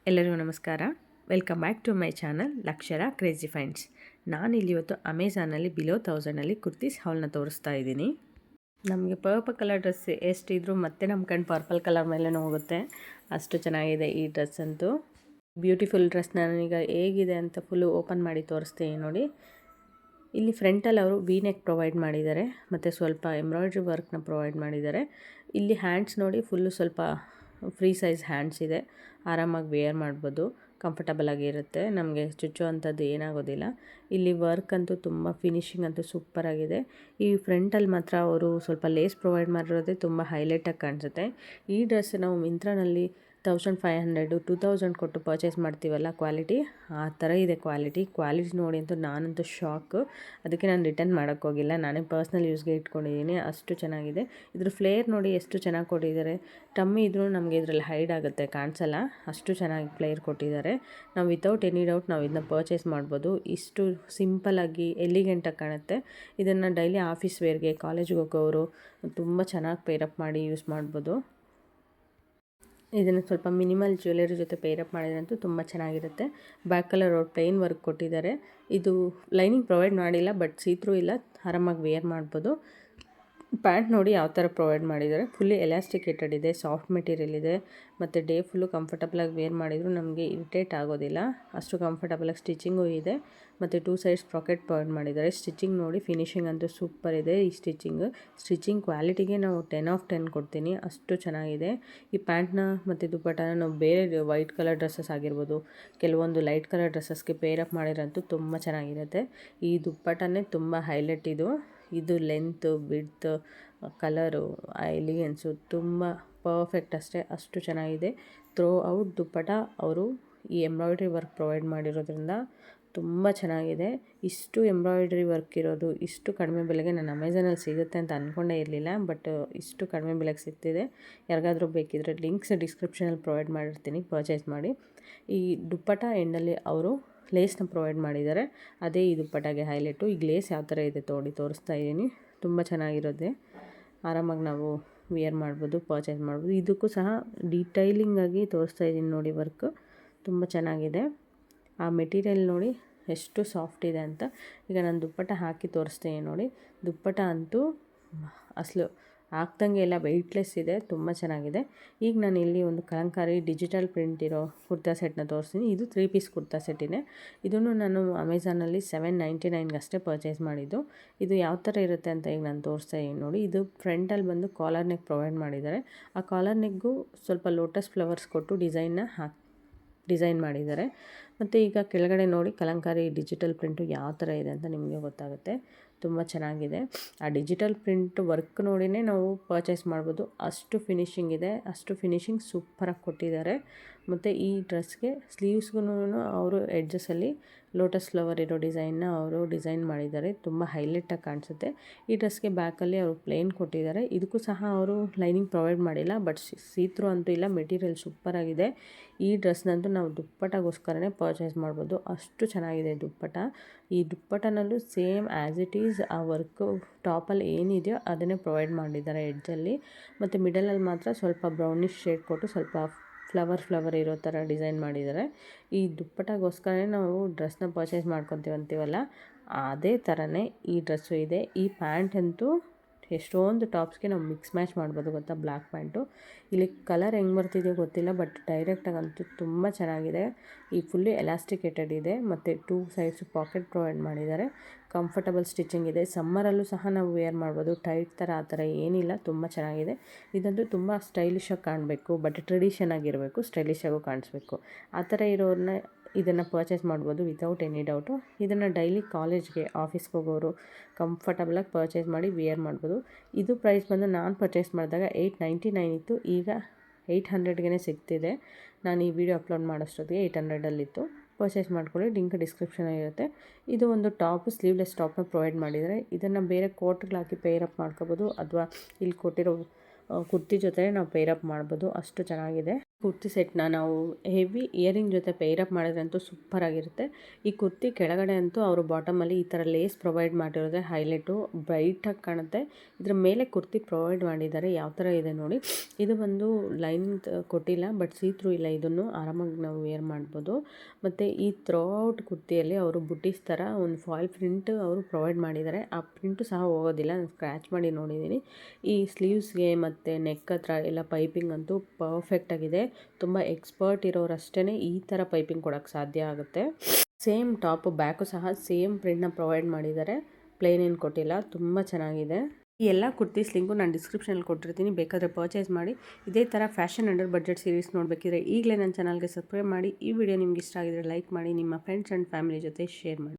ಎಲ್ಲರಿಗೂ ನಮಸ್ಕಾರ. Welcome back to my channel ಲಕ್ಷರ ಕ್ರೇಜಿ ಫೈಂಡ್ಸ್. ನಾನಿಲ್ಲಿ ಇವತ್ತು ಅಮೆಝಾನಲ್ಲಿ ಬಿಲೋ 1000ನಲ್ಲಿ ಕುರ್ತೀಸ್ ಹಾಲ್ನ ತೋರಿಸ್ತಾ ಇದ್ದೀನಿ. ನಮಗೆ ಪರ್ಪಲ್ ಕಲರ್ ಡ್ರೆಸ್ ಎಷ್ಟಿದ್ರು ಮತ್ತೆ ನಮ್ಮ ಕಣ್ಣು ಪರ್ಪಲ್ ಕಲರ್ ಮೇಲೆ ಹೋಗುತ್ತೆ, ಅಷ್ಟು ಚೆನ್ನಾಗಿದೆ ಈ ಡ್ರೆಸ್ ಅಂತೂ. ಬ್ಯೂಟಿಫುಲ್ ಡ್ರೆಸ್ ನಾನೀಗ ಹೇಗಿದೆ ಅಂತ ಫುಲ್ಲು ಓಪನ್ ಮಾಡಿ ತೋರಿಸ್ತೀನಿ ನೋಡಿ. ಇಲ್ಲಿ ಫ್ರಂಟಲ್ಲಿ ಅವರು ವಿ ನೆಕ್ ಪ್ರೊವೈಡ್ ಮಾಡಿದ್ದಾರೆ ಮತ್ತು ಸ್ವಲ್ಪ ಎಂಬ್ರಾಯ್ಡ್ರಿ ವರ್ಕ್ನ ಪ್ರೊವೈಡ್ ಮಾಡಿದ್ದಾರೆ. ಇಲ್ಲಿ ಹ್ಯಾಂಡ್ಸ್ ನೋಡಿ ಫುಲ್ಲು ಸ್ವಲ್ಪ ಫ್ರೀ ಸೈಜ್ ಹ್ಯಾಂಡ್ಸ್ ಇದೆ, ಆರಾಮಾಗಿ ವೇರ್ ಮಾಡ್ಬೋದು, ಕಂಫರ್ಟಬಲ್ ಆಗಿರುತ್ತೆ, ನಮಗೆ ಚುಚ್ಚೋ ಅಂಥದ್ದು ಏನಾಗೋದಿಲ್ಲ. ಇಲ್ಲಿ ವರ್ಕ್ ಅಂತೂ ತುಂಬ ಫಿನಿಶಿಂಗ್ ಅಂತೂ ಸೂಪರಾಗಿದೆ. ಈ ಫ್ರಂಟಲ್ಲಿ ಮಾತ್ರ ಅವರು ಸ್ವಲ್ಪ ಲೇಸ್ ಪ್ರೊವೈಡ್ ಮಾಡಿರೋದೇ ತುಂಬ ಹೈಲೈಟಾಗಿ ಕಾಣಿಸುತ್ತೆ. ಈ ಡ್ರೆಸ್ ನಾವು ಮಿಂತ್ರಾನಲ್ಲಿ 1500 2000 ಕೊಟ್ಟು ಪರ್ಚೇಸ್ ಮಾಡ್ತೀವಲ್ಲ, ಕ್ವಾಲಿಟಿ ಆ ಥರ ಇದೆ. ಕ್ವಾಲಿಟಿ ನೋಡಿ ಅಂತೂ ನಾನಂತೂ ಶಾಕು. ಅದಕ್ಕೆ ನಾನು ರಿಟರ್ನ್ ಮಾಡೋಕ್ಕೋಗಿಲ್ಲ, ನಾನೇ ಪರ್ಸ್ನಲ್ ಯೂಸ್ಗೆ ಇಟ್ಕೊಂಡಿದ್ದೀನಿ, ಅಷ್ಟು ಚೆನ್ನಾಗಿದೆ. ಇದ್ರ ಫ್ಲೇರ್ ನೋಡಿ ಎಷ್ಟು ಚೆನ್ನಾಗಿ ಕೊಟ್ಟಿದ್ದಾರೆ. ಟಮ್ಮಿ ಇದ್ರೂ ನಮಗೆ ಇದರಲ್ಲಿ ಹೈಡ್ ಆಗುತ್ತೆ, ಕಾಣಿಸಲ್ಲ, ಅಷ್ಟು ಚೆನ್ನಾಗಿ ಫ್ಲೇರ್ ಕೊಟ್ಟಿದ್ದಾರೆ. ನಾವು ವಿತೌಟ್ ಎನಿ ಡೌಟ್ ನಾವು ಇದನ್ನ ಪರ್ಚೇಸ್ ಮಾಡ್ಬೋದು. ಇಷ್ಟು ಸಿಂಪಲ್ಲಾಗಿ ಎಲಿಗೆಂಟಾಗಿ ಕಾಣುತ್ತೆ. ಇದನ್ನು ಡೈಲಿ ಆಫೀಸ್ ವೇರ್ಗೆ, ಕಾಲೇಜ್ಗೆ ಹೋಗೋರು ತುಂಬ ಚೆನ್ನಾಗಿ ಪೇರಪ್ ಮಾಡಿ ಯೂಸ್ ಮಾಡ್ಬೋದು. ಇದನ್ನು ಸ್ವಲ್ಪ ಮಿನಿಮಲ್ ಜ್ಯುವೆಲರಿ ಜೊತೆ ಪೇರಪ್ ಮಾಡಿದ್ರಂತೂ ತುಂಬ ಚೆನ್ನಾಗಿರುತ್ತೆ. ಬ್ಯಾಕ್ ಕಲರ್ ಅವ್ರು ಪ್ಲೇನ್ ವರ್ಕ್ ಕೊಟ್ಟಿದ್ದಾರೆ. ಇದು ಲೈನಿಂಗ್ ಪ್ರೊವೈಡ್ ಮಾಡಿಲ್ಲ, ಬಟ್ ಸೀತ್ರೂ ಇಲ್ಲ, ಆರಾಮಾಗಿ ವೇರ್ ಮಾಡ್ಬೋದು. ಪ್ಯಾಂಟ್ ನೋಡಿ ಯಾವ ಥರ ಪ್ರೊವೈಡ್ ಮಾಡಿದ್ದಾರೆ, ಫುಲ್ಲಿ ಎಲಾಸ್ಟಿಕೇಟೆಡ್ ಇದೆ, ಸಾಫ್ಟ್ ಮೆಟೀರಿಯಲ್ ಇದೆ ಮತ್ತು ಡೇ ಫುಲ್ಲು ಕಂಫರ್ಟಬಲಾಗಿ ವೇರ್ ಮಾಡಿದರೂ ನಮಗೆ ಇರಿಟೇಟ್ ಆಗೋದಿಲ್ಲ, ಅಷ್ಟು ಕಂಫರ್ಟಬಲಾಗಿ ಸ್ಟಿಚಿಂಗು ಇದೆ ಮತ್ತು 2 ಸೈಡ್ಸ್ ಪಾಕೆಟ್ ಪ್ರೊವೈಡ್ ಮಾಡಿದ್ದಾರೆ. ಸ್ಟಿಚಿಂಗ್ ನೋಡಿ ಫಿನಿಶಿಂಗ್ ಅಂತೂ ಸೂಪರ್ ಇದೆ. ಈ ಸ್ಟಿಚಿಂಗ್ ಕ್ವಾಲಿಟಿಗೆ ನಾವು 10 ಆಫ್ 10 ಕೊಡ್ತೀನಿ, ಅಷ್ಟು ಚೆನ್ನಾಗಿದೆ. ಈ ಪ್ಯಾಂಟ್ನ ಮತ್ತು ದುಪ್ಪಟ್ಟನ ನಾವು ಬೇರೆ ವೈಟ್ ಕಲರ್ ಡ್ರೆಸ್ಸಸ್ ಆಗಿರ್ಬೋದು, ಕೆಲವೊಂದು ಲೈಟ್ ಕಲರ್ ಡ್ರೆಸ್ಸಸ್ಗೆ ಪೇರಪ್ ಮಾಡಿರೋಂತೂ ತುಂಬ ಚೆನ್ನಾಗಿರುತ್ತೆ. ಈ ದುಪ್ಪಟ್ಟನೇ ತುಂಬ ಹೈಲೈಟ್ ಇದು ಲೆಂತು, ವಿಡ್ತ್, ಕಲರು, ಎಲಿಗೆನ್ಸು ತುಂಬ ಪರ್ಫೆಕ್ಟ್ ಅಷ್ಟೇ, ಅಷ್ಟು ಚೆನ್ನಾಗಿದೆ. ಥ್ರೋ ಔಟ್ ದುಪ್ಪಟ ಅವರು ಈ ಎಂಬ್ರಾಯ್ಡ್ರಿ ವರ್ಕ್ ಪ್ರೊವೈಡ್ ಮಾಡಿರೋದ್ರಿಂದ ತುಂಬ ಚೆನ್ನಾಗಿದೆ. ಇಷ್ಟು ಎಂಬ್ರಾಯ್ಡ್ರಿ ವರ್ಕ್ ಇರೋದು ಇಷ್ಟು ಕಡಿಮೆ ಬೆಲೆಗೆ ನಾನು ಅಮೆಝಾನಲ್ಲಿ ಸಿಗುತ್ತೆ ಅಂತ ಅಂದ್ಕೊಂಡೇ ಇರಲಿಲ್ಲ, ಬಟ್ ಇಷ್ಟು ಕಡಿಮೆ ಬೆಲೆಗೆ ಸಿಗ್ತಿದೆ. ಯಾರಿಗಾದರೂ ಬೇಕಿದ್ದರೆ ಲಿಂಕ್ಸ್ ಡಿಸ್ಕ್ರಿಪ್ಷನಲ್ಲಿ ಪ್ರೊವೈಡ್ ಮಾಡಿರ್ತೀನಿ, ಪರ್ಚೇಸ್ ಮಾಡಿ. ಈ ದುಪ್ಪಟ ಎಂಡಲ್ಲಿ ಅವರು ಲೇಸ್ನ ಪ್ರೊವೈಡ್ ಮಾಡಿದ್ದಾರೆ, ಅದೇ ಈ ದುಪ್ಪಟ್ಟಾಗೆ ಹೈಲೈಟು. ಈ ಲೇಸ್ ಯಾವ ಥರ ಇದೆ ತೋರಿಸ್ತಾ ಇದ್ದೀನಿ, ತುಂಬ ಚೆನ್ನಾಗಿರೋದೆ, ಆರಾಮಾಗಿ ನಾವು ವೇರ್ ಮಾಡ್ಬೋದು, ಪರ್ಚೇಸ್ ಮಾಡ್ಬೋದು. ಇದಕ್ಕೂ ಸಹ ಡೀಟೈಲಿಂಗಾಗಿ ತೋರಿಸ್ತಾ ಇದ್ದೀನಿ ನೋಡಿ, ವರ್ಕ್ ತುಂಬ ಚೆನ್ನಾಗಿದೆ. ಆ ಮೆಟೀರಿಯಲ್ ನೋಡಿ ಎಷ್ಟು ಸಾಫ್ಟ್ ಇದೆ ಅಂತ. ಈಗ ನಾನು ದುಪ್ಪಟ್ಟ ಹಾಕಿ ತೋರಿಸ್ತೀನಿ ನೋಡಿ. ದುಪ್ಪಟ್ಟ ಅಂತೂ ಅಸಲು ಹಾಕ್ದಂಗೆ ಎಲ್ಲ ವೆಯ್ಟ್ಲೆಸ್ ಇದೆ, ತುಂಬ ಚೆನ್ನಾಗಿದೆ. ಈಗ ನಾನು ಇಲ್ಲಿ ಒಂದು ಕಲಂಕಾರಿ ಡಿಜಿಟಲ್ ಪ್ರಿಂಟ್ ಇರೋ ಕುರ್ತಾ ಸೆಟ್ನ ತೋರಿಸ್ತೀನಿ. ಇದು 3 ಪೀಸ್ ಕುರ್ತಾ ಸೆಟ್ಟಿದೆ. ಇದನ್ನು ನಾನು ಅಮೆಝಾನಲ್ಲಿ 799 ಅಷ್ಟೇ ಪರ್ಚೇಸ್ ಮಾಡಿದ್ದು. ಇದು ಯಾವ ಥರ ಇರುತ್ತೆ ಅಂತ ಈಗ ನಾನು ತೋರಿಸ್ತಾ ಇದ್ದೀನಿ ನೋಡಿ. ಇದು ಫ್ರಂಟಲ್ಲಿ ಬಂದು ಕಾಲರ್ ನೆಕ್ ಪ್ರೊವೈಡ್ ಮಾಡಿದ್ದಾರೆ. ಆ ಕಾಲರ್ ನೆಕ್ಗೂ ಸ್ವಲ್ಪ ಲೋಟಸ್ ಫ್ಲವರ್ಸ್ ಕೊಟ್ಟು ಡಿಸೈನ್ ಮಾಡಿದ್ದಾರೆ. ಮತ್ತು ಈಗ ಕೆಳಗಡೆ ನೋಡಿ ಕಲಂಕಾರಿ ಡಿಜಿಟಲ್ ಪ್ರಿಂಟು ಯಾವ ಥರ ಇದೆ ಅಂತ ನಿಮಗೆ ಗೊತ್ತಾಗುತ್ತೆ, ತುಂಬ ಚೆನ್ನಾಗಿದೆ. ಆ ಡಿಜಿಟಲ್ ಪ್ರಿಂಟ್ ವರ್ಕ್ ನೋಡಿನೇ ನಾವು ಪರ್ಚೇಸ್ ಮಾಡ್ಬೋದು, ಅಷ್ಟು ಫಿನಿಶಿಂಗ್ ಇದೆ, ಅಷ್ಟು ಫಿನಿಶಿಂಗ್ ಸೂಪರಾಗಿ ಕೊಟ್ಟಿದ್ದಾರೆ. ಮತ್ತು ಈ ಡ್ರೆಸ್ಗೆ ಸ್ಲೀವ್ಸ್ಗೂ ಅವರು ಎಡ್ಜಸಲ್ಲಿ ಲೋಟಸ್ ಫ್ಲವರ್ ಇರೋ ಡಿಸೈನ್ನ ಅವರು ಡಿಸೈನ್ ಮಾಡಿದ್ದಾರೆ, ತುಂಬ ಹೈಲೈಟಾಗಿ ಕಾಣಿಸುತ್ತೆ. ಈ ಡ್ರೆಸ್ಗೆ ಬ್ಯಾಕಲ್ಲಿ ಅವರು ಪ್ಲೇನ್ ಕೊಟ್ಟಿದ್ದಾರೆ. ಇದಕ್ಕೂ ಸಹ ಅವರು ಲೈನಿಂಗ್ ಪ್ರೊವೈಡ್ ಮಾಡಿಲ್ಲ, ಬಟ್ ಸೀತ್ರೂ ಅಂತೂ ಇಲ್ಲ, ಮೆಟೀರಿಯಲ್ ಸೂಪರಾಗಿದೆ. ಈ ಡ್ರೆಸ್ನಂತೂ ನಾವು ದುಪ್ಪಟ್ಟಗೋಸ್ಕರನೇ ಪರ್ಚೇಸ್ ಮಾಡ್ಬೋದು, ಅಷ್ಟು ಚೆನ್ನಾಗಿದೆ ದುಪ್ಪಟ್ಟ. ಈ ದುಪ್ಪಟ್ಟನಲ್ಲೂ ಸೇಮ್ ಆ್ಯಸ್ ಇಟ್ ಈಸ್ ಆ ವರ್ಕು ಟಾಪಲ್ಲಿ ಏನಿದೆಯೋ ಅದನ್ನೇ ಪ್ರೊವೈಡ್ ಮಾಡಿದ್ದಾರೆ ಎಡ್ಜಲ್ಲಿ, ಮತ್ತು ಮಿಡಲಲ್ಲಿ ಮಾತ್ರ ಸ್ವಲ್ಪ ಬ್ರೌನಿಷ್ ಶೇಡ್ ಕೊಟ್ಟು ಸ್ವಲ್ಪ ಫ್ಲವರ್ ಇರೋ ಥರ ಡಿಸೈನ್ ಮಾಡಿದ್ದಾರೆ. ಈ ದುಪ್ಪಟ್ಟಗೋಸ್ಕರನೇ ನಾವು ಡ್ರೆಸ್ನ ಪರ್ಚೇಸ್ ಅಂತೀವಲ್ಲ, ಅದೇ ಥರನೇ ಈ ಡ್ರೆಸ್ಸು ಇದೆ. ಈ ಪ್ಯಾಂಟ್ ಅಂತೂ ಎಷ್ಟೊಂದು ಟಾಪ್ಸ್ಗೆ ನಾವು ಮಿಕ್ಸ್ ಮ್ಯಾಚ್ ಮಾಡ್ಬೋದು ಗೊತ್ತಾ, ಬ್ಲ್ಯಾಕ್ ಪ್ಯಾಂಟು. ಇಲ್ಲಿ ಕಲರ್ ಹೆಂಗೆ ಬರ್ತಿದೆಯೋ ಗೊತ್ತಿಲ್ಲ, ಬಟ್ ಡೈರೆಕ್ಟಾಗಂತೂ ತುಂಬ ಚೆನ್ನಾಗಿದೆ. ಈ ಫುಲ್ಲಿ ಎಲಾಸ್ಟಿಕೇಟೆಡ್ ಇದೆ ಮತ್ತು 2 ಸೈಡ್ಸ್ ಪಾಕೆಟ್ ಪ್ರೊವೈಡ್ ಮಾಡಿದ್ದಾರೆ. ಕಂಫರ್ಟಬಲ್ ಸ್ಟಿಚಿಂಗ್ ಇದೆ, ಸಮ್ಮರಲ್ಲೂ ಸಹ ನಾವು ವೇರ್ ಮಾಡ್ಬೋದು, ಟೈಟ್ ಥರ ಆ ಥರ ಏನಿಲ್ಲ, ತುಂಬ ಚೆನ್ನಾಗಿದೆ. ಇದಂತೂ ತುಂಬ ಸ್ಟೈಲಿಶಾಗಿ ಕಾಣಬೇಕು, ಬಟ್ ಟ್ರೆಡಿಷನ್ ಆಗಿರಬೇಕು, ಸ್ಟೈಲಿಶಾಗೂ ಕಾಣಿಸ್ಬೇಕು, ಆ ಥರ ಇರೋರನ್ನ ಇದನ್ನು ಪರ್ಚೇಸ್ ಮಾಡ್ಬೋದು ವಿತೌಟ್ ಎನಿ ಡೌಟು. ಇದನ್ನು ಡೈಲಿ ಕಾಲೇಜ್ಗೆ, ಆಫೀಸ್ಗೆ ಹೋಗೋರು ಕಂಫರ್ಟಬಲಾಗಿ ಪರ್ಚೇಸ್ ಮಾಡಿ ವೇರ್ ಮಾಡ್ಬೋದು. ಇದು ಪ್ರೈಸ್ ಬಂದು ನಾನು ಪರ್ಚೇಸ್ ಮಾಡಿದಾಗ 899 ಇತ್ತು, ಈಗ 800ಗೆ ಸಿಗ್ತಿದೆ. ನಾನು ಈ ವಿಡಿಯೋ ಅಪ್ಲೋಡ್ ಮಾಡೋಷ್ಟೊತ್ತಿಗೆ 800ಅಲ್ಲಿತ್ತು. ಪರ್ಚೇಸ್ ಮಾಡ್ಕೊಳ್ಳಿ, ಲಿಂಕ್ ಡಿಸ್ಕ್ರಿಪ್ಷನಲ್ಲಿ ಇರುತ್ತೆ. ಇದು ಒಂದು ಟಾಪ್, ಸ್ಲೀವ್ಲೆಸ್ ಟಾಪ್ನ ಪ್ರೊವೈಡ್ ಮಾಡಿದ್ದಾರೆ. ಇದನ್ನು ಬೇರೆ ಕೋಟ್ಗಳು ಹಾಕಿ ಪೇರಪ್ ಮಾಡ್ಕೋಬೋದು, ಅಥವಾ ಇಲ್ಲಿ ಕೊಟ್ಟಿರೋ ಕುರ್ತಿ ಜೊತೆ ನಾವು ಪೇರಪ್ ಮಾಡ್ಬೋದು, ಅಷ್ಟು ಚೆನ್ನಾಗಿದೆ. ಕುರ್ತಿ ಸೆಟ್ನ ನಾವು ಹೆವಿ ಇಯರಿಂಗ್ ಜೊತೆ ಪೇರಪ್ ಮಾಡಿದ್ರಂತೂ ಸೂಪರಾಗಿರುತ್ತೆ. ಈ ಕುರ್ತಿ ಕೆಳಗಡೆ ಅಂತೂ ಅವರು ಬಾಟಮಲ್ಲಿ ಈ ಥರ ಲೇಸ್ ಪ್ರೊವೈಡ್ ಮಾಡಿರೋದೇ ಹೈಲೈಟು, ಬ್ರೈಟಾಗಿ ಕಾಣುತ್ತೆ. ಇದ್ರ ಮೇಲೆ ಕುರ್ತಿ ಪ್ರೊವೈಡ್ ಮಾಡಿದ್ದಾರೆ, ಯಾವ ಥರ ಇದೆ ನೋಡಿ. ಇದು ಒಂದು ಲೈನ್ ಕೊಟ್ಟಿಲ್ಲ, ಬಟ್ ಸೀತ್ರೂ ಇಲ್ಲ, ಇದನ್ನು ಆರಾಮಾಗಿ ನಾವು ವೇರ್ ಮಾಡ್ಬೋದು. ಮತ್ತು ಈ ಥ್ರೋ ಔಟ್ ಕುರ್ತಿಯಲ್ಲಿ ಅವರು ಬುಟೀಸ್ ಥರ ಒಂದು ಫಾಯಿಲ್ ಪ್ರಿಂಟ್ ಅವರು ಪ್ರೊವೈಡ್ ಮಾಡಿದ್ದಾರೆ. ಆ ಪ್ರಿಂಟು ಸಹ ಹೋಗೋದಿಲ್ಲ, ನಾನು ಸ್ಕ್ರ್ಯಾಚ್ ಮಾಡಿ ನೋಡಿದ್ದೀನಿ. ಈ ಸ್ಲೀವ್ಸ್ಗೆ ಮತ್ತು ನೆಕ್ ಹತ್ರ ಎಲ್ಲ ಪೈಪಿಂಗ್ ಅಂತೂ ಪರ್ಫೆಕ್ಟಾಗಿದೆ. ತುಂಬ ಎಕ್ಸ್ಪರ್ಟ್ ಇರೋರಷ್ಟೇ ಈ ಥರ ಪೈಪಿಂಗ್ ಕೊಡೋಕ್ಕೆ ಸಾಧ್ಯ ಆಗುತ್ತೆ. ಸೇಮ್ ಟಾಪ್ ಬ್ಯಾಕು ಸಹ ಸೇಮ್ ಪ್ರಿಂಟ್ನ ಪ್ರೊವೈಡ್ ಮಾಡಿದ್ದಾರೆ, ಪ್ಲೇನ್ ಏನು ಕೊಟ್ಟಿಲ್ಲ. ತುಂಬ ಚೆನ್ನಾಗಿದೆ. ಈ ಎಲ್ಲ ಕುರ್ತೀಸ್ ಲಿಂಕು ನಾನು ಡಿಸ್ಕ್ರಿಪ್ಷನಲ್ಲಿ ಕೊಟ್ಟಿರ್ತೀನಿ, ಬೇಕಾದರೆ ಪರ್ಚೇಸ್ ಮಾಡಿ. ಇದೇ ಥರ ಫ್ಯಾಷನ್ ಅಂಡರ್ ಬಡ್ಜೆಟ್ ಸೀರೀಸ್ ನೋಡಬೇಕಿದ್ರೆ ಈಗಲೇ ನನ್ನ ಚಾನಲ್ಗೆ ಸಬ್ಸ್ಕ್ರೈಬ್ ಮಾಡಿ. ಈ ವಿಡಿಯೋ ನಿಮ್ಗೆ ಇಷ್ಟ ಆಗಿದ್ರೆ ಲೈಕ್ ಮಾಡಿ, ನಿಮ್ಮ ಫ್ರೆಂಡ್ಸ್ ಆ್ಯಂಡ್ ಫ್ಯಾಮಿಲಿ ಜೊತೆ ಶೇರ್ ಮಾಡಿ.